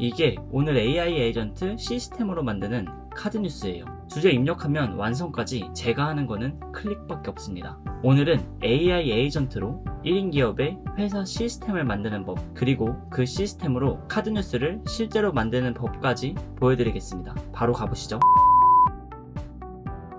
이게 오늘 AI 에이전트 시스템으로 만드는 카드 뉴스예요. 주제 입력하면 완성까지 제가 하는 거는 클릭밖에 없습니다. 오늘은 AI 에이전트로 1인 기업의 회사 시스템을 만드는 법, 그리고 그 시스템으로 카드 뉴스를 실제로 만드는 법까지 보여드리겠습니다. 바로 가보시죠.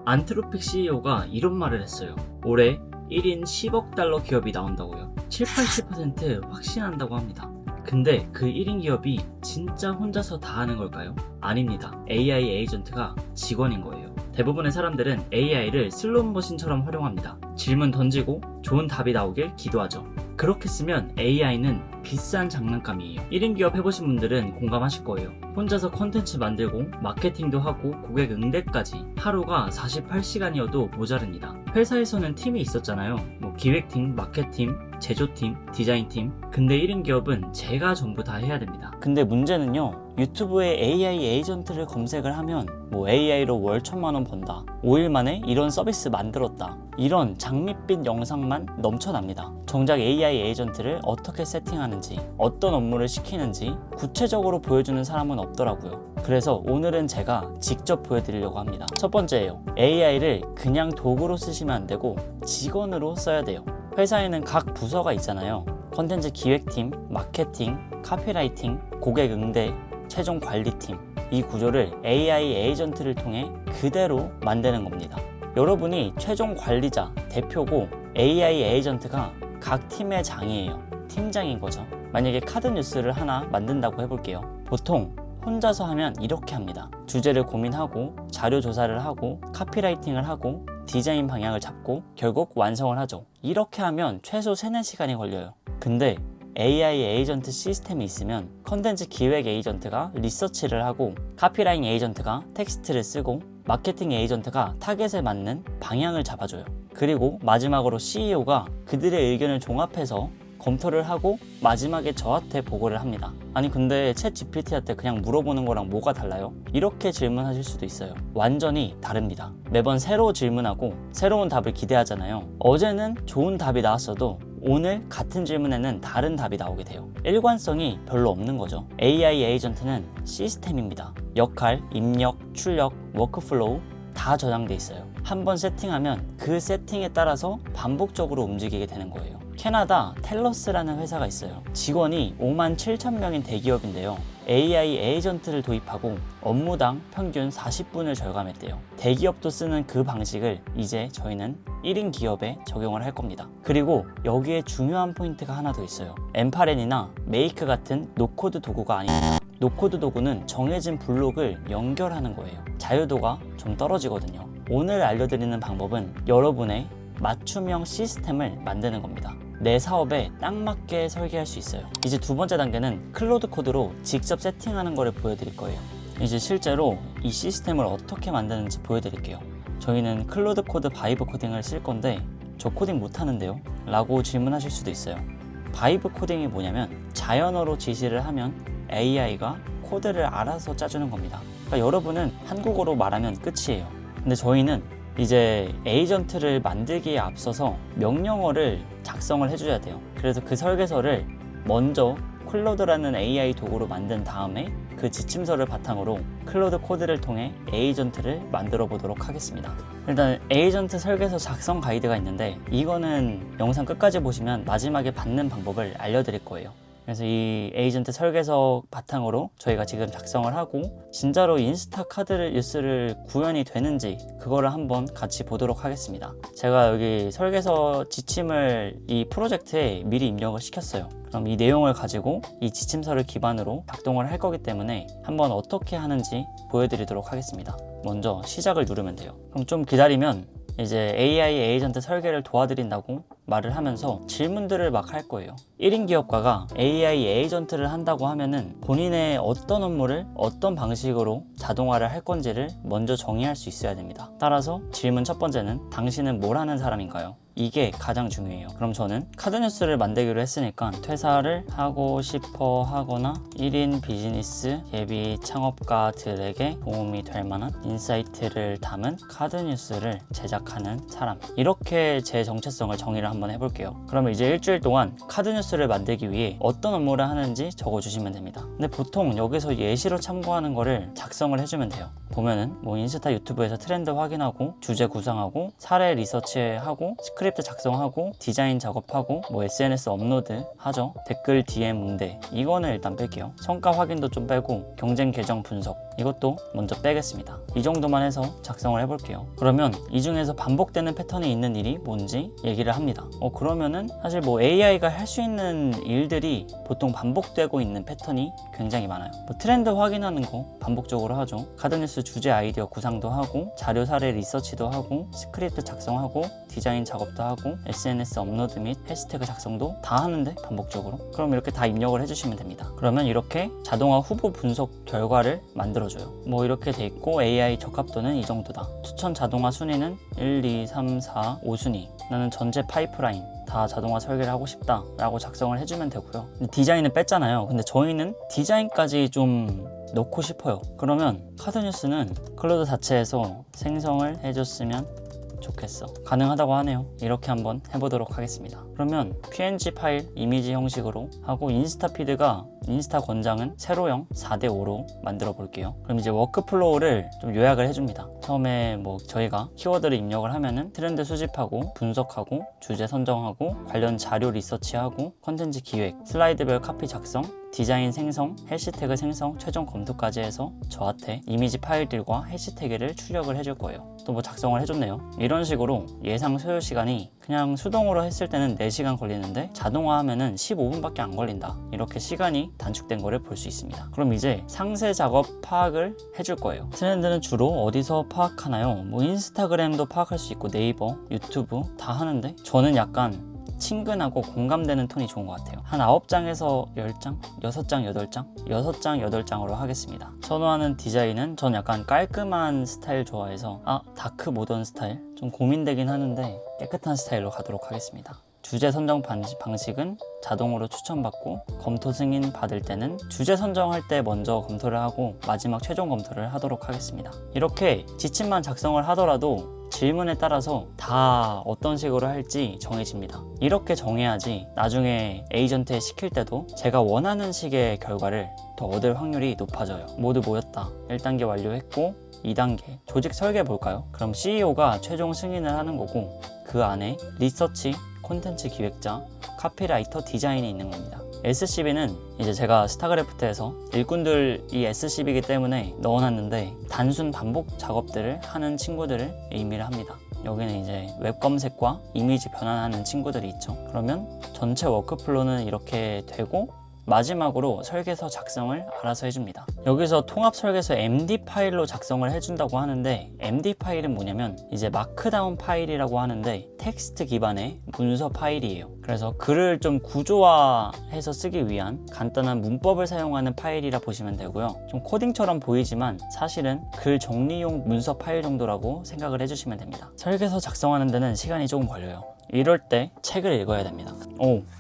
안트로픽 CEO가 이런 말을 했어요. 올해 1인 10억 달러 기업이 나온다고요. 70-80% 확신한다고 합니다. 근데 그 1인 기업이 진짜 혼자서 다 하는 걸까요? 아닙니다. AI 에이전트가 직원인 거예요. 대부분의 사람들은 AI를 슬롯머신처럼 활용합니다. 질문 던지고 좋은 답이 나오길 기도하죠. 그렇게 쓰면 AI는 비싼 장난감이에요. 1인 기업 해보신 분들은 공감하실 거예요. 혼자서 컨텐츠 만들고 마케팅도 하고 고객 응대까지 하루가 48시간이어도 모자릅니다. 회사에서는 팀이 있었잖아요. 기획팀, 마케팅, 제조팀, 디자인팀. 근데 1인 기업은 제가 전부 다 해야 됩니다. 근데 문제는요, 유튜브에 AI 에이전트를 검색을 하면 AI로 월 1,000만원 번다, 5일 만에 이런 서비스 만들었다, 이런 장밋빛 영상만 넘쳐납니다. 정작 AI 에이전트를 어떻게 세팅하는지, 어떤 업무를 시키는지 구체적으로 보여주는 사람은 없더라고요. 그래서 오늘은 제가 직접 보여드리려고 합니다. 첫 번째예요. AI를 그냥 도구로 쓰시면 안 되고 직원으로 써야 돼요. 회사에는 각 부서가 있잖아요. 컨텐츠 기획팀, 마케팅, 카피라이팅, 고객 응대, 최종 관리팀. 이 구조를 AI 에이전트를 통해 그대로 만드는 겁니다. 여러분이 최종 관리자, 대표고 AI 에이전트가 각 팀의 장이에요. 팀장인 거죠. 만약에 카드 뉴스를 하나 만든다고 해볼게요. 보통 혼자서 하면 이렇게 합니다. 주제를 고민하고 자료 조사를 하고 카피라이팅을 하고 디자인 방향을 잡고 결국 완성을 하죠. 이렇게 하면 최소 3-4시간이 걸려요. 근데 AI 에이전트 시스템이 있으면 컨텐츠 기획 에이전트가 리서치를 하고, 카피라이팅 에이전트가 텍스트를 쓰고, 마케팅 에이전트가 타겟에 맞는 방향을 잡아줘요. 그리고 마지막으로 CEO가 그들의 의견을 종합해서 검토를 하고 마지막에 저한테 보고를 합니다. 아니 근데 챗 GPT한테 그냥 물어보는 거랑 뭐가 달라요? 이렇게 질문하실 수도 있어요. 완전히 다릅니다. 매번 새로 질문하고 새로운 답을 기대하잖아요. 어제는 좋은 답이 나왔어도 오늘 같은 질문에는 다른 답이 나오게 돼요. 일관성이 별로 없는 거죠. AI 에이전트는 시스템입니다. 역할, 입력, 출력, 워크플로우 다 저장돼 있어요. 한번 세팅하면 그 세팅에 따라서 반복적으로 움직이게 되는 거예요. 캐나다 텔러스라는 회사가 있어요. 직원이 57,000명인 대기업인데요. AI 에이전트를 도입하고 업무당 평균 40분을 절감했대요. 대기업도 쓰는 그 방식을 이제 저희는 1인 기업에 적용을 할 겁니다. 그리고 여기에 중요한 포인트가 하나 더 있어요. 엠파렌이나 메이크 같은 노코드 도구가 아닙니다. 노코드 도구는 정해진 블록을 연결하는 거예요. 자유도가 좀 떨어지거든요. 오늘 알려드리는 방법은 여러분의 맞춤형 시스템을 만드는 겁니다. 내 사업에 딱 맞게 설계할 수 있어요. 이제 두 번째 단계는 클로드 코드로 직접 세팅하는 거를 보여드릴 거예요. 이제 실제로 이 시스템을 어떻게 만드는지 보여드릴게요. 저희는 클로드 코드 바이브 코딩을 쓸 건데 저 코딩 못하는데요? 라고 질문하실 수도 있어요. 바이브 코딩이 뭐냐면 자연어로 지시를 하면 AI가 코드를 알아서 짜주는 겁니다. 그러니까 여러분은 한국어로 말하면 끝이에요. 근데 저희는 이제 에이전트를 만들기에 앞서서 명령어를 작성을 해줘야 돼요. 그래서 그 설계서를 먼저 클로드라는 AI 도구로 만든 다음에 그 지침서를 바탕으로 클로드 코드를 통해 에이전트를 만들어 보도록 하겠습니다. 일단 에이전트 설계서 작성 가이드가 있는데 이거는 영상 끝까지 보시면 마지막에 받는 방법을 알려드릴 거예요. 그래서 이 에이전트 설계서 바탕으로 저희가 지금 작성을 하고 진짜로 인스타 카드 뉴스를 구현이 되는지 그거를 한번 같이 보도록 하겠습니다. 제가 여기 설계서 지침을 이 프로젝트에 미리 입력을 시켰어요. 그럼 이 내용을 가지고 이 지침서를 기반으로 작동을 할 거기 때문에 한번 어떻게 하는지 보여드리도록 하겠습니다. 먼저 시작을 누르면 돼요. 그럼 좀 기다리면 이제 AI 에이전트 설계를 도와드린다고 말을 하면서 질문들을 막 할 거예요. 1인 기업가가 AI 에이전트를 한다고 하면은 본인의 어떤 업무를 어떤 방식으로 자동화를 할 건지를 먼저 정의할 수 있어야 됩니다. 따라서 질문 첫 번째는 당신은 뭘 하는 사람인가요? 이게 가장 중요해요. 그럼 저는 카드 뉴스를 만들기로 했으니까 퇴사를 하고 싶어 하거나 1인 비즈니스 예비 창업가들에게 도움이 될 만한 인사이트를 담은 카드 뉴스를 제작하는 사람, 이렇게 제 정체성을 정의를 한번 해볼게요. 그러면 이제 일주일 동안 카드 뉴스를 만들기 위해 어떤 업무를 하는지 적어주시면 됩니다. 근데 보통 여기서 예시로 참고하는 거를 작성을 해주면 돼요. 보면은 뭐 인스타 유튜브에서 트렌드 확인하고 주제 구상하고 사례 리서치하고 스크립트 작성하고 디자인 작업하고 뭐 SNS 업로드 하죠. 댓글 DM 응대, 이거는 일단 뺄게요. 성과 확인도 좀 빼고 경쟁 계정 분석, 이것도 먼저 빼겠습니다. 이 정도만 해서 작성을 해볼게요. 그러면 이 중에서 반복되는 패턴이 있는 일이 뭔지 얘기를 합니다. 그러면은 사실 뭐 AI가 할 수 있는 일들이 보통 반복되고 있는 패턴이 굉장히 많아요. 뭐 트렌드 확인하는 거 반복적으로 하죠. 카드뉴스 주제 아이디어 구상도 하고 자료 사례 리서치도 하고 스크립트 작성하고 디자인 작업도 하고 SNS 업로드 및 해시태그 작성도 다 하는데 반복적으로. 그럼 이렇게 다 입력을 해주시면 됩니다. 그러면 이렇게 자동화 후보 분석 결과를 만들어줘요. 뭐 이렇게 돼 있고 AI 적합도는 이 정도다. 추천 자동화 순위는 1, 2, 3, 4, 5순위. 나는 전체 파이프라인 다 자동화 설계를 하고 싶다 라고 작성을 해주면 되고요. 디자인은 뺐잖아요. 근데 저희는 디자인까지 좀 넣고 싶어요. 그러면 카드뉴스는 클로드 자체에서 생성을 해줬으면 좋겠어. 가능하다고 하네요. 이렇게 한번 해보도록 하겠습니다. 그러면 png 파일 이미지 형식으로 하고 인스타 피드가 인스타 권장은 세로형 4:5로 만들어 볼게요. 그럼 이제 워크플로우를 좀 요약을 해줍니다. 처음에 뭐 저희가 키워드를 입력을 하면은 트렌드 수집하고 분석하고 주제 선정하고 관련 자료 리서치하고 컨텐츠 기획, 슬라이드별 카피 작성, 디자인 생성, 해시태그 생성, 최종 검토까지 해서 저한테 이미지 파일들과 해시태그를 출력을 해줄 거예요. 또 뭐 작성을 해줬네요. 이런 식으로 예상 소요 시간이 그냥 수동으로 했을 때는 4시간 걸리는데 자동화하면은 15분밖에 안 걸린다. 이렇게 시간이 단축된 거를 볼 수 있습니다. 그럼 이제 상세 작업 파악을 해줄 거예요. 트렌드는 주로 어디서 파악하나요? 뭐 인스타그램도 파악할 수 있고 네이버, 유튜브 다 하는데 저는 약간 친근하고 공감되는 톤이 좋은 것 같아요. 한 9장에서 10장? 6장, 8장? 6장, 8장으로 하겠습니다. 선호하는 디자인은 전 약간 깔끔한 스타일 좋아해서 다크 모던 스타일? 좀 고민되긴 하는데 깨끗한 스타일로 가도록 하겠습니다. 주제 선정 방식은 자동으로 추천받고 검토 승인 받을 때는 주제 선정할 때 먼저 검토를 하고 마지막 최종 검토를 하도록 하겠습니다. 이렇게 지침만 작성을 하더라도 질문에 따라서 다 어떤 식으로 할지 정해집니다. 이렇게 정해야지 나중에 에이전트에 시킬 때도 제가 원하는 식의 결과를 더 얻을 확률이 높아져요. 모두 모였다. 1단계 완료했고 2단계 조직 설계 볼까요? 그럼 CEO가 최종 승인을 하는 거고 그 안에 리서치, 콘텐츠 기획자, 카피라이터, 디자인이 있는 겁니다. SCB는 이제 제가 스타크래프트에서 일꾼들이 SCB이기 때문에 넣어놨는데 단순 반복 작업들을 하는 친구들을 의미를 합니다. 여기는 이제 웹 검색과 이미지 변환하는 친구들이 있죠. 그러면 전체 워크플로우는 이렇게 되고 마지막으로 설계서 작성을 알아서 해줍니다. 여기서 통합 설계서 MD 파일로 작성을 해준다고 하는데 MD 파일은 뭐냐면 이제 마크다운 파일이라고 하는데 텍스트 기반의 문서 파일이에요. 그래서 글을 좀 구조화해서 쓰기 위한 간단한 문법을 사용하는 파일이라 보시면 되고요. 좀 코딩처럼 보이지만 사실은 글 정리용 문서 파일 정도라고 생각을 해주시면 됩니다. 설계서 작성하는 데는 시간이 조금 걸려요. 이럴 때 책을 읽어야 됩니다.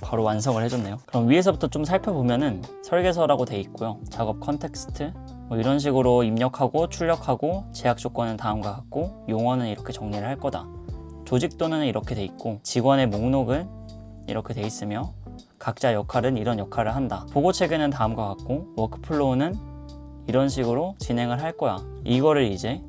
바로 완성을 해줬네요. 그럼 위에서부터 좀 살펴보면은 설계서라고 돼 있고요. 작업 컨텍스트 뭐 이런 식으로 입력하고 출력하고 제약 조건은 다음과 같고 용어는 이렇게 정리를 할 거다. 조직도는 이렇게 돼 있고 직원의 목록은 이렇게 돼 있으며 각자 역할은 이런 역할을 한다. 보고 체계는 다음과 같고 워크플로우는 이런 식으로 진행을 할 거야. 이거를 이제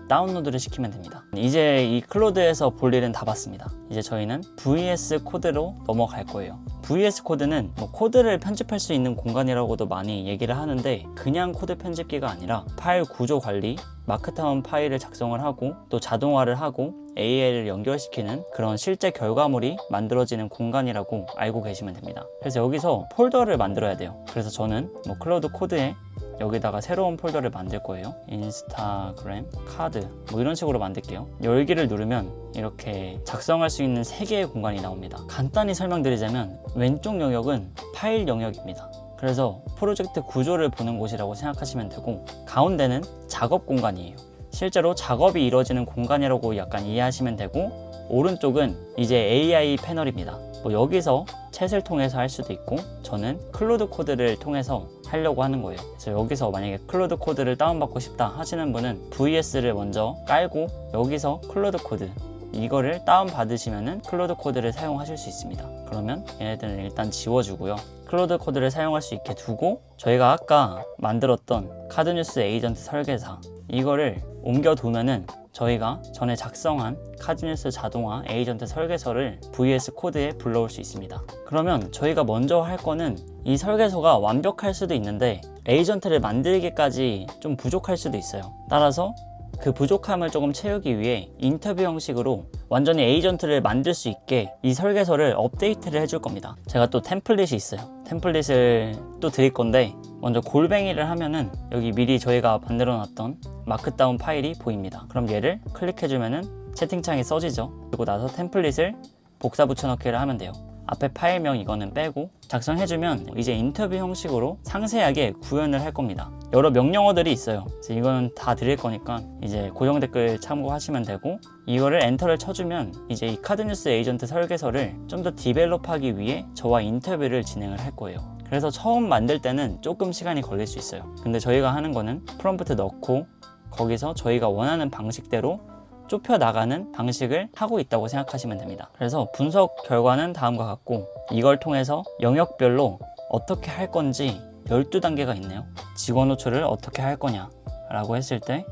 다운로드를 시키면 됩니다. 이제 이 클로드에서 볼 일은 다 봤습니다. 이제 저희는 VS 코드로 넘어갈 거예요. VS 코드는 뭐 코드를 편집할 수 있는 공간이라고도 많이 얘기를 하는데 그냥 코드 편집기가 아니라 파일 구조 관리, 마크다운 파일을 작성을 하고 또 자동화를 하고 AI를 연결시키는 그런 실제 결과물이 만들어지는 공간이라고 알고 계시면 됩니다. 그래서 여기서 폴더를 만들어야 돼요. 그래서 저는 뭐 클로드 코드에 여기다가 새로운 폴더를 만들 거예요. 인스타그램, 카드 뭐 이런 식으로 만들게요. 열기를 누르면 이렇게 작성할 수 있는 3개의 공간이 나옵니다. 간단히 설명드리자면 왼쪽 영역은 파일 영역입니다. 그래서 프로젝트 구조를 보는 곳이라고 생각하시면 되고 가운데는 작업 공간이에요. 실제로 작업이 이루어지는 공간이라고 약간 이해하시면 되고, 오른쪽은 이제 AI 패널입니다. 뭐 여기서 챗을 통해서 할 수도 있고, 저는 클로드 코드를 통해서 하려고 하는 거예요. 그래서 여기서 만약에 클로드 코드를 다운받고 싶다 하시는 분은 VS를 먼저 깔고 여기서 클로드 코드 이거를 다운받으시면은 클로드 코드를 사용하실 수 있습니다. 그러면 얘네들은 일단 지워주고요. 클로드 코드를 사용할 수 있게 두고, 저희가 아까 만들었던 카드뉴스 에이전트 설계사 이거를 옮겨두면은 저희가 전에 작성한 카드뉴스 자동화 에이전트 설계서를 VS 코드에 불러올 수 있습니다. 그러면 저희가 먼저 할 거는, 이 설계서가 완벽할 수도 있는데 에이전트를 만들기까지 좀 부족할 수도 있어요. 따라서 그 부족함을 조금 채우기 위해 인터뷰 형식으로 완전히 에이전트를 만들 수 있게 이 설계서를 업데이트를 해줄 겁니다. 제가 또 템플릿이 있어요. 템플릿을 또 드릴 건데, 먼저 골뱅이를 하면은 여기 미리 저희가 만들어 놨던 마크다운 파일이 보입니다. 그럼 얘를 클릭해주면은 채팅창에 써지죠. 그리고 나서 템플릿을 복사 붙여넣기를 하면 돼요. 앞에 파일명 이거는 빼고 작성해주면 이제 인터뷰 형식으로 상세하게 구현을 할 겁니다. 여러 명령어들이 있어요. 그래서 이거는 다 드릴 거니까 이제 고정 댓글 참고하시면 되고, 이거를 엔터를 쳐주면 이제 이 카드뉴스 에이전트 설계서를 좀 더 디벨롭하기 위해 저와 인터뷰를 진행을 할 거예요. 그래서 처음 만들 때는 조금 시간이 걸릴 수 있어요. 근데 저희가 하는 거는 프롬프트 넣고 거기서 저희가 원하는 방식대로 좁혀 나가는 방식을 하고 있다고 생각하시면 됩니다. 그래서 분석 결과는 다음과 같고, 이걸 통해서 영역별로 어떻게 할 건지 12단계가 있네요. 직원 호출을 어떻게 할 거냐 라고 했을 때,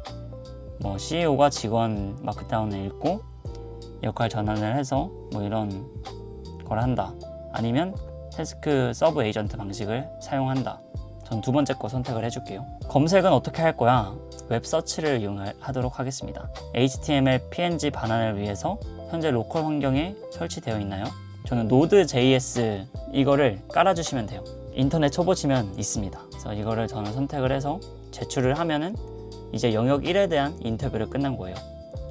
뭐 CEO가 직원 마크다운을 읽고 역할 전환을 해서 뭐 이런 걸 한다, 아니면 태스크 서브 에이전트 방식을 사용한다. 전 두 번째 거 선택을 해줄게요. 검색은 어떻게 할 거야? 웹 서치를 이용하도록 하겠습니다. HTML, PNG 반환을 위해서 현재 로컬 환경에 설치되어 있나요? 저는 Node.js 이거를 깔아주시면 돼요. 인터넷 쳐보시면 있습니다. 그래서 이거를 저는 선택을 해서 제출을 하면은 이제 영역 1에 대한 인터뷰를 끝난 거예요.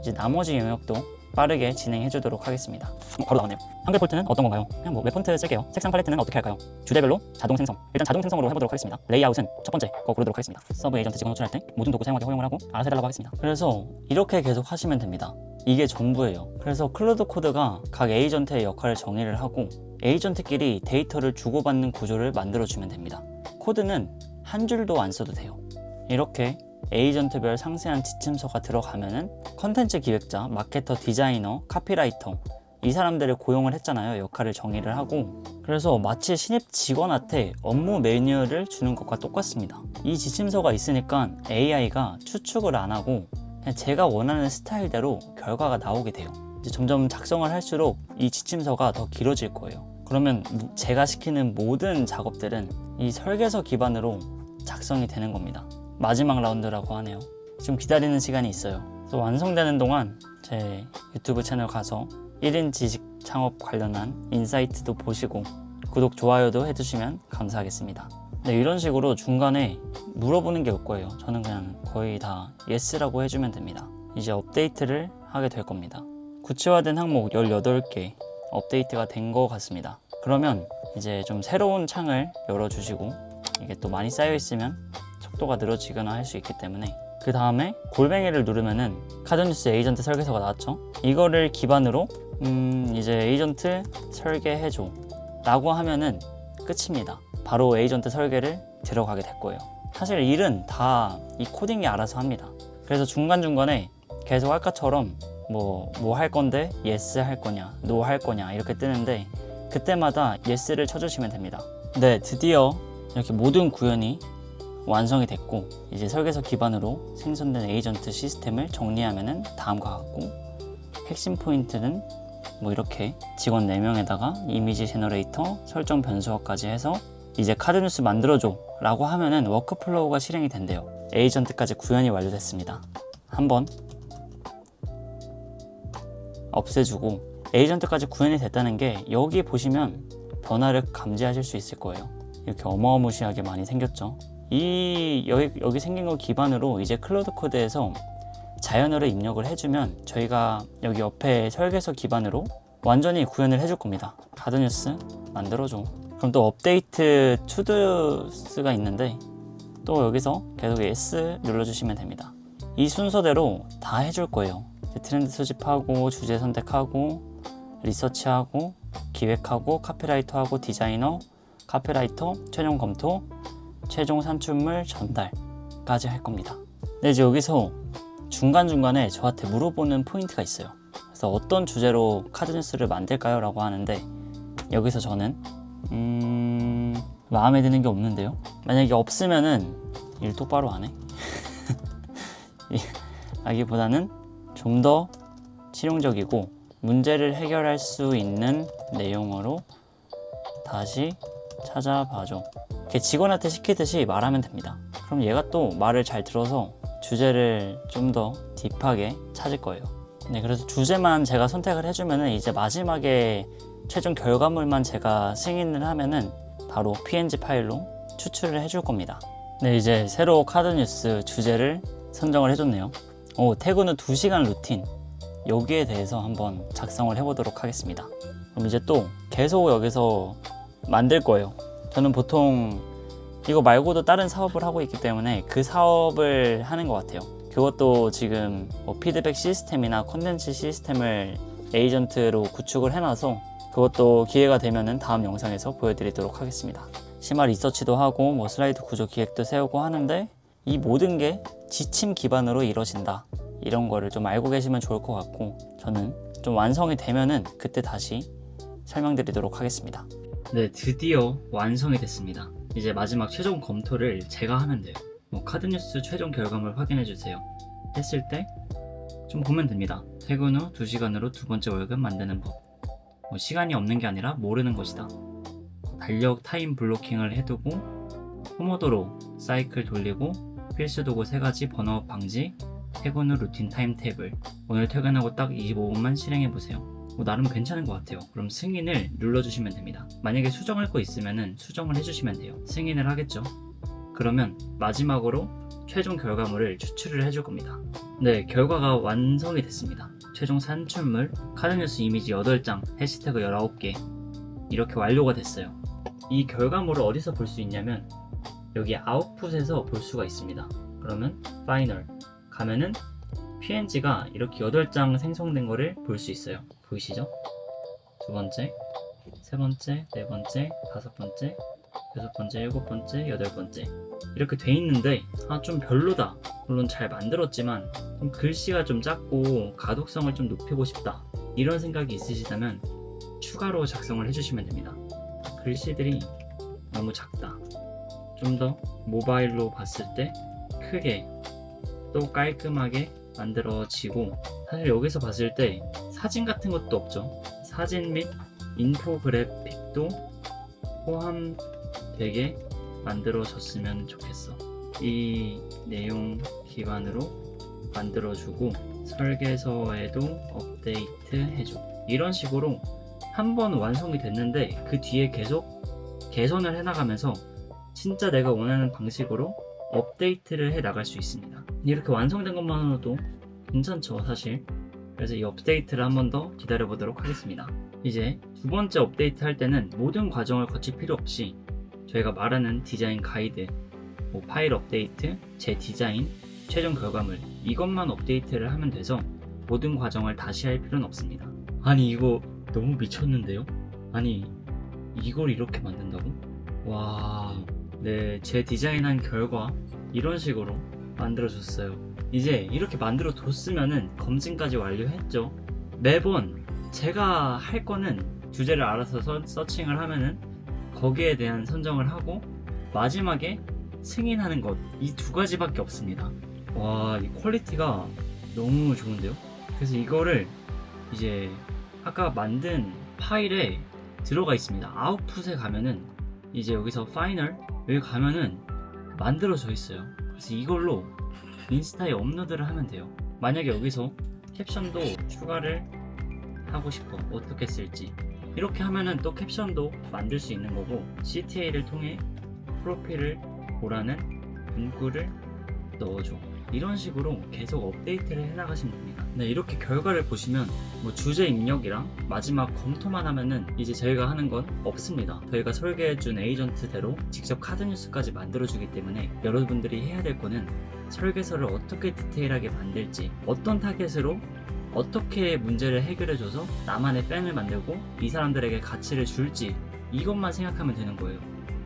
이제 나머지 영역도 빠르게 진행해 주도록 하겠습니다. 바로 나오네요. 한글 폴트는 어떤 건가요? 그냥 뭐 웹 폰트 쓸게요. 색상 팔레트는 어떻게 할까요? 주제별로 자동 생성. 일단 자동 생성으로 해보도록 하겠습니다. 레이아웃은 첫 번째 거 고르도록 하겠습니다. 서브 에이전트 직원 호출할 때 모든 도구 사용하기 허용을 하고 알아서 해달라고 하겠습니다. 그래서 이렇게 계속 하시면 됩니다. 이게 전부예요. 그래서 클로드 코드가 각 에이전트의 역할을 정의를 하고 에이전트끼리 데이터를 주고받는 구조를 만들어주면 됩니다. 코드는 한 줄도 안 써도 돼요. 이렇게 에이전트별 상세한 지침서가 들어가면은 컨텐츠 기획자, 마케터, 디자이너, 카피라이터 이 사람들을 고용을 했잖아요. 역할을 정의를 하고. 그래서 마치 신입 직원한테 업무 매뉴얼을 주는 것과 똑같습니다. 이 지침서가 있으니까 AI가 추측을 안 하고 그냥 제가 원하는 스타일대로 결과가 나오게 돼요. 이제 점점 작성을 할수록 이 지침서가 더 길어질 거예요. 그러면 제가 시키는 모든 작업들은 이 설계서 기반으로 작성이 되는 겁니다. 마지막 라운드라고 하네요. 좀 기다리는 시간이 있어요. 그래서 완성되는 동안 제 유튜브 채널 가서 1인 지식 창업 관련한 인사이트도 보시고 구독, 좋아요도 해주시면 감사하겠습니다. 네, 이런 식으로 중간에 물어보는 게 올 거예요. 저는 그냥 거의 다 예스라고 해주면 됩니다. 이제 업데이트를 하게 될 겁니다. 구체화된 항목 18개 업데이트가 된 것 같습니다. 그러면 이제 좀 새로운 창을 열어주시고, 이게 또 많이 쌓여 있으면 속도가 늘어지거나 할 수 있기 때문에, 그 다음에 골뱅이를 누르면은 카드뉴스 에이전트 설계서가 나왔죠. 이거를 기반으로 이제 에이전트 설계해줘 라고 하면은 끝입니다. 바로 에이전트 설계를 들어가게 될 거예요. 사실 일은 다 이 코딩이 알아서 합니다. 그래서 중간중간에 계속 아까처럼 뭐 할 건데 yes 할 거냐, no 할 거냐 이렇게 뜨는데, 그때마다 yes를 쳐주시면 됩니다. 네, 드디어 이렇게 모든 구현이 완성이 됐고, 이제 설계서 기반으로 생성된 에이전트 시스템을 정리하면은 다음과 같고, 핵심 포인트는 뭐 이렇게 직원 4명에다가 이미지 제너레이터, 설정 변수어까지 해서 이제 카드뉴스 만들어줘 라고 하면은 워크플로우가 실행이 된대요. 에이전트까지 구현이 완료됐습니다. 한번 없애주고, 에이전트까지 구현이 됐다는 게 여기 보시면 변화를 감지하실 수 있을 거예요. 이렇게 어마어마시하게 많이 생겼죠. 여기 생긴 거 기반으로 이제 클로드 코드에서 자연어를 입력을 해주면 저희가 여기 옆에 설계서 기반으로 완전히 구현을 해줄 겁니다. 카드뉴스 만들어줘. 그럼 또 업데이트 투두스가 있는데, 또 여기서 계속 S 눌러주시면 됩니다. 이 순서대로 다 해줄 거예요. 트렌드 수집하고 주제 선택하고 리서치하고 기획하고 카피라이터하고 디자이너, 카피라이터, 최종 검토, 최종 산출물 전달까지 할 겁니다. 근데 이제 여기서 중간중간에 저한테 물어보는 포인트가 있어요. 그래서 어떤 주제로 카드뉴스를 만들까요? 라고 하는데 여기서 저는 마음에 드는 게 없는데요. 만약에 없으면은 일 똑바로 안 해. 하기보다는 좀 더 실용적이고 문제를 해결할 수 있는 내용으로 다시 찾아봐줘. 이렇게 직원한테 시키듯이 말하면 됩니다. 그럼 얘가 또 말을 잘 들어서 주제를 좀 더 딥하게 찾을 거예요. 네, 그래서 주제만 제가 선택을 해주면은 이제 마지막에 최종 결과물만 제가 승인을 하면은 바로 PNG 파일로 추출을 해줄 겁니다. 네, 이제 새로 카드뉴스 주제를 선정을 해줬네요. 퇴근 후 2시간 루틴, 여기에 대해서 한번 작성을 해보도록 하겠습니다. 그럼 이제 또 계속 여기서 만들 거예요. 저는 보통 이거 말고도 다른 사업을 하고 있기 때문에 그 사업을 하는 것 같아요. 그것도 지금 피드백 시스템이나 컨텐츠 시스템을 에이전트로 구축을 해놔서 그것도 기회가 되면은 다음 영상에서 보여드리도록 하겠습니다. 심화 리서치도 하고 슬라이드 구조 기획도 세우고 하는데 이 모든 게 지침 기반으로 이루어진다. 이런 거를 좀 알고 계시면 좋을 것 같고 저는 좀 완성이 되면은 그때 다시 설명드리도록 하겠습니다. 네, 드디어 완성이 됐습니다. 이제 마지막 최종 검토를 제가 하면 돼요. 카드뉴스 최종 결과물 확인해주세요 했을 때 좀 보면 됩니다. 퇴근 후 2시간으로 두 번째 월급 만드는 법. 시간이 없는 게 아니라 모르는 것이다. 달력 타임 블로킹을 해두고 포모도로 사이클 돌리고 필수 도구 3가지 번아웃 방지, 퇴근 후 루틴 타임 테이블. 오늘 퇴근하고 딱 25분만 실행해보세요. 나름 괜찮은 것 같아요. 그럼 승인을 눌러주시면 됩니다. 만약에 수정할 거 있으면 수정을 해주시면 돼요. 승인을 하겠죠. 그러면 마지막으로 최종 결과물을 추출을 해줄 겁니다. 네, 결과가 완성이 됐습니다. 최종 산출물, 카드뉴스 이미지 8장, 해시태그 19개 이렇게 완료가 됐어요. 이 결과물을 어디서 볼 수 있냐면 여기 아웃풋에서 볼 수가 있습니다. 그러면 파이널 가면은 PNG가 이렇게 8장 생성된 거를 볼 수 있어요. 보이시죠? 두 번째, 세 번째, 네 번째, 다섯 번째, 여섯 번째, 일곱 번째, 여덟 번째 이렇게 돼 있는데 좀 별로다. 물론 잘 만들었지만 좀 글씨가 좀 작고 가독성을 좀 높이고 싶다. 이런 생각이 있으시다면 추가로 작성을 해주시면 됩니다. 글씨들이 너무 작다. 좀 더 모바일로 봤을 때 크게 또 깔끔하게 만들어지고 사실 여기서 봤을 때 사진 같은 것도 없죠. 사진 및 인포그래픽도 포함되게 만들어졌으면 좋겠어. 이 내용 기반으로 만들어주고 설계서에도 업데이트 해줘. 이런 식으로 한번 완성이 됐는데 그 뒤에 계속 개선을 해나가면서 진짜 내가 원하는 방식으로 업데이트를 해 나갈 수 있습니다. 이렇게 완성된 것만으로도 괜찮죠, 사실. 그래서 이 업데이트를 한 번 더 기다려 보도록 하겠습니다. 이제 두 번째 업데이트 할 때는 모든 과정을 거칠 필요 없이 저희가 말하는 디자인 가이드, 파일 업데이트, 제 디자인, 최종 결과물 이것만 업데이트를 하면 돼서 모든 과정을 다시 할 필요는 없습니다. 아니 이거 너무 미쳤는데요? 아니 이걸 이렇게 만든다고? 와... 네, 제 디자인한 결과 이런 식으로 만들어줬어요. 이제 이렇게 만들어뒀으면은 검증까지 완료했죠. 매번 제가 할 거는 주제를 알아서 서칭을 하면은 거기에 대한 선정을 하고 마지막에 승인하는 것, 이 두 가지밖에 없습니다. 와, 이 퀄리티가 너무 좋은데요? 그래서 이거를 이제 아까 만든 파일에 들어가 있습니다. 아웃풋에 가면은 이제 여기서 파이널 여기 가면은 만들어져 있어요. 그래서 이걸로 인스타에 업로드를 하면 돼요. 만약에 여기서 캡션도 추가를 하고 싶어, 어떻게 쓸지 이렇게 하면은 또 캡션도 만들 수 있는 거고 CTA를 통해 프로필을 보라는 문구를 넣어줘. 이런 식으로 계속 업데이트를 해나가시면 됩니다. 네, 이렇게 결과를 보시면 주제 입력이랑 마지막 검토만 하면은 이제 저희가 하는 건 없습니다. 저희가 설계해준 에이전트대로 직접 카드뉴스까지 만들어주기 때문에 여러분들이 해야 될 거는 설계서를 어떻게 디테일하게 만들지, 어떤 타겟으로 어떻게 문제를 해결해줘서 나만의 팬을 만들고 이 사람들에게 가치를 줄지, 이것만 생각하면 되는 거예요.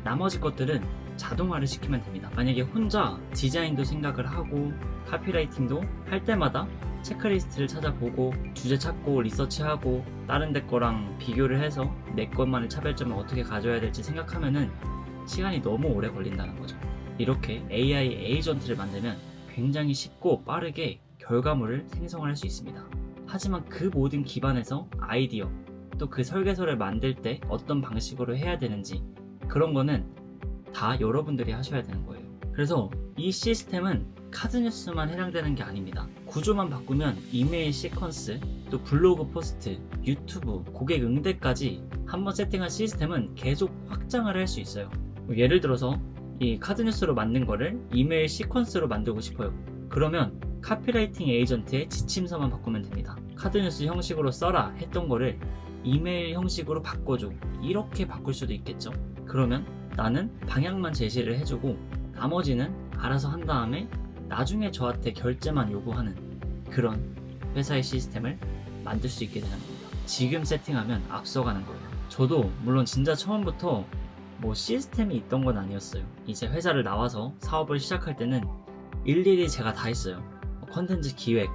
나머지 것들은 자동화를 시키면 됩니다. 만약에 혼자 디자인도 생각을 하고 카피라이팅도 할 때마다 체크리스트를 찾아보고 주제 찾고 리서치하고 다른 데 거랑 비교를 해서 내 것만의 차별점을 어떻게 가져야 될지 생각하면은 시간이 너무 오래 걸린다는 거죠. 이렇게 AI 에이전트를 만들면 굉장히 쉽고 빠르게 결과물을 생성할 수 있습니다. 하지만 그 모든 기반에서 아이디어, 또 그 설계서를 만들 때 어떤 방식으로 해야 되는지, 그런 거는 다 여러분들이 하셔야 되는 거예요. 그래서 이 시스템은 카드뉴스만 해당되는 게 아닙니다. 구조만 바꾸면 이메일 시퀀스, 또 블로그 포스트, 유튜브, 고객 응대까지 한번 세팅한 시스템은 계속 확장을 할 수 있어요. 예를 들어서 이 카드뉴스로 만든 거를 이메일 시퀀스로 만들고 싶어요. 그러면 카피라이팅 에이전트의 지침서만 바꾸면 됩니다. 카드뉴스 형식으로 써라 했던 거를 이메일 형식으로 바꿔줘, 이렇게 바꿀 수도 있겠죠. 그러면 나는 방향만 제시를 해주고 나머지는 알아서 한 다음에 나중에 저한테 결제만 요구하는 그런 회사의 시스템을 만들 수 있게 되는 겁니다. 지금 세팅하면 앞서가는 거예요. 저도 물론 진짜 처음부터 뭐 시스템이 있던 건 아니었어요. 이제 회사를 나와서 사업을 시작할 때는 일일이 제가 다 했어요. 컨텐츠 기획,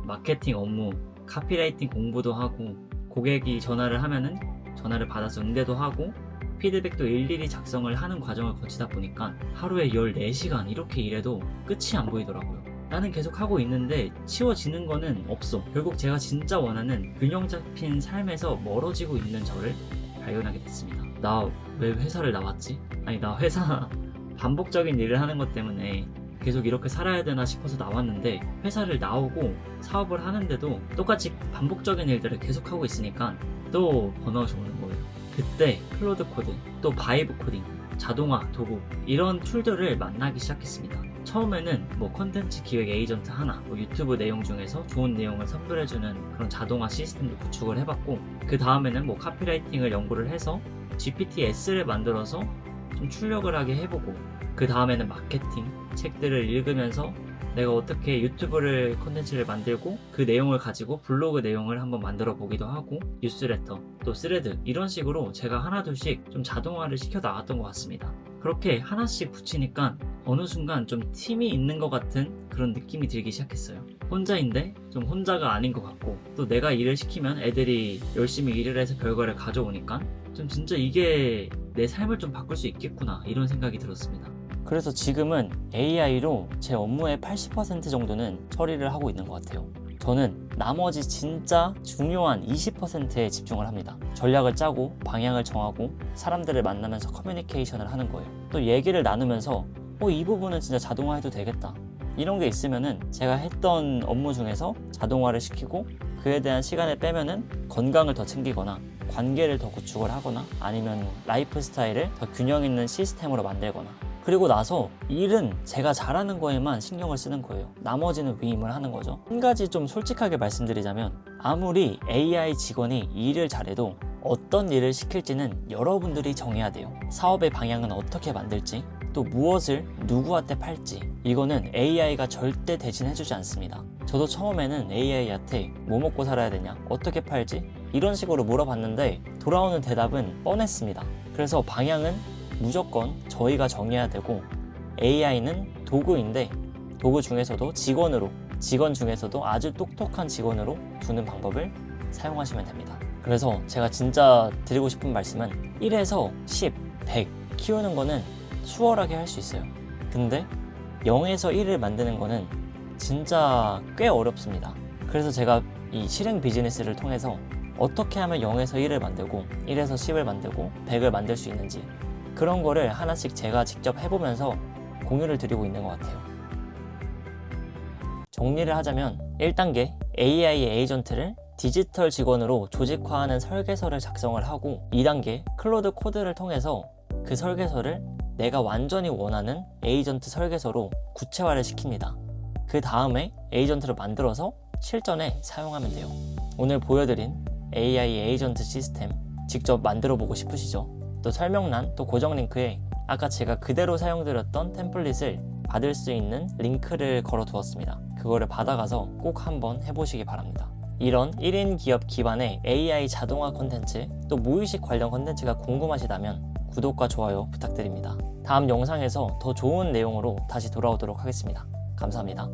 마케팅 업무, 카피라이팅 공부도 하고, 고객이 전화를 하면은 전화를 받아서 응대도 하고, 피드백도 일일이 작성을 하는 과정을 거치다 보니까 하루에 14시간 이렇게 일해도 끝이 안 보이더라고요. 나는 계속 하고 있는데 치워지는 거는 없어. 결국 제가 진짜 원하는 균형 잡힌 삶에서 멀어지고 있는 저를 발견하게 됐습니다. 나 왜 회사를 나왔지? 아니, 나 회사 반복적인 일을 하는 것 때문에 계속 이렇게 살아야 되나 싶어서 나왔는데, 회사를 나오고 사업을 하는데도 똑같이 반복적인 일들을 계속하고 있으니까 또 번아웃이 오는 거예요. 그때 클로드 코드, 또 바이브 코딩, 자동화 도구, 이런 툴들을 만나기 시작했습니다. 처음에는 뭐 컨텐츠 기획 에이전트 하나, 뭐 유튜브 내용 중에서 좋은 내용을 선별해주는 그런 자동화 시스템도 구축을 해봤고, 그 다음에는 뭐 카피라이팅을 연구를 해서 GPT-S를 만들어서 좀 출력을 하게 해보고, 그 다음에는 마케팅, 책들을 읽으면서 내가 어떻게 유튜브를 컨텐츠를 만들고 그 내용을 가지고 블로그 내용을 한번 만들어 보기도 하고, 뉴스레터, 또 스레드, 이런 식으로 제가 하나둘씩 좀 자동화를 시켜 나갔던 것 같습니다. 그렇게 하나씩 붙이니까 어느 순간 좀 팀이 있는 것 같은 그런 느낌이 들기 시작했어요. 혼자인데 좀 혼자가 아닌 것 같고, 또 내가 일을 시키면 애들이 열심히 일을 해서 결과를 가져오니까 좀 진짜 이게 내 삶을 좀 바꿀 수 있겠구나, 이런 생각이 들었습니다. 그래서 지금은 AI로 제 업무의 80% 정도는 처리를 하고 있는 것 같아요. 저는 나머지 진짜 중요한 20%에 집중을 합니다. 전략을 짜고 방향을 정하고 사람들을 만나면서 커뮤니케이션을 하는 거예요. 또 얘기를 나누면서 이 부분은 진짜 자동화해도 되겠다, 이런 게 있으면은 제가 했던 업무 중에서 자동화를 시키고, 그에 대한 시간을 빼면은 건강을 더 챙기거나 관계를 더 구축을 하거나 아니면 라이프 스타일을 더 균형 있는 시스템으로 만들거나, 그리고 나서 일은 제가 잘하는 거에만 신경을 쓰는 거예요. 나머지는 위임을 하는 거죠. 한 가지 좀 솔직하게 말씀드리자면, 아무리 AI 직원이 일을 잘해도 어떤 일을 시킬지는 여러분들이 정해야 돼요. 사업의 방향은 어떻게 만들지, 또 무엇을 누구한테 팔지, 이거는 AI가 절대 대신해주지 않습니다. 저도 처음에는 AI한테 뭐 먹고 살아야 되냐, 어떻게 팔지, 이런 식으로 물어봤는데 돌아오는 대답은 뻔했습니다. 그래서 방향은 무조건 저희가 정해야 되고, AI는 도구인데 도구 중에서도 직원 중에서도 아주 똑똑한 직원으로 두는 방법을 사용하시면 됩니다. 그래서 제가 진짜 드리고 싶은 말씀은 1에서 10, 100 키우는 거는 수월하게 할 수 있어요. 근데 0에서 1을 만드는 거는 진짜 꽤 어렵습니다. 그래서 제가 이 실행 비즈니스를 통해서 어떻게 하면 0에서 1을 만들고 1에서 10을 만들고 100을 만들 수 있는지, 그런 거를 하나씩 제가 직접 해보면서 공유를 드리고 있는 것 같아요. 정리를 하자면 1단계 AI 에이전트를 디지털 직원으로 조직화하는 설계서를 작성을 하고, 2단계 클로드 코드를 통해서 그 설계서를 내가 완전히 원하는 에이전트 설계서로 구체화를 시킵니다. 그 다음에 에이전트를 만들어서 실전에 사용하면 돼요. 오늘 보여드린 AI 에이전트 시스템 직접 만들어 보고 싶으시죠? 또 설명란, 또 고정 링크에 아까 제가 그대로 사용드렸던 템플릿을 받을 수 있는 링크를 걸어 두었습니다. 그거를 받아가서 꼭 한번 해보시기 바랍니다. 이런 1인 기업 기반의 AI 자동화 콘텐츠, 또 무의식 관련 콘텐츠가 궁금하시다면 구독과 좋아요 부탁드립니다. 다음 영상에서 더 좋은 내용으로 다시 돌아오도록 하겠습니다. 감사합니다.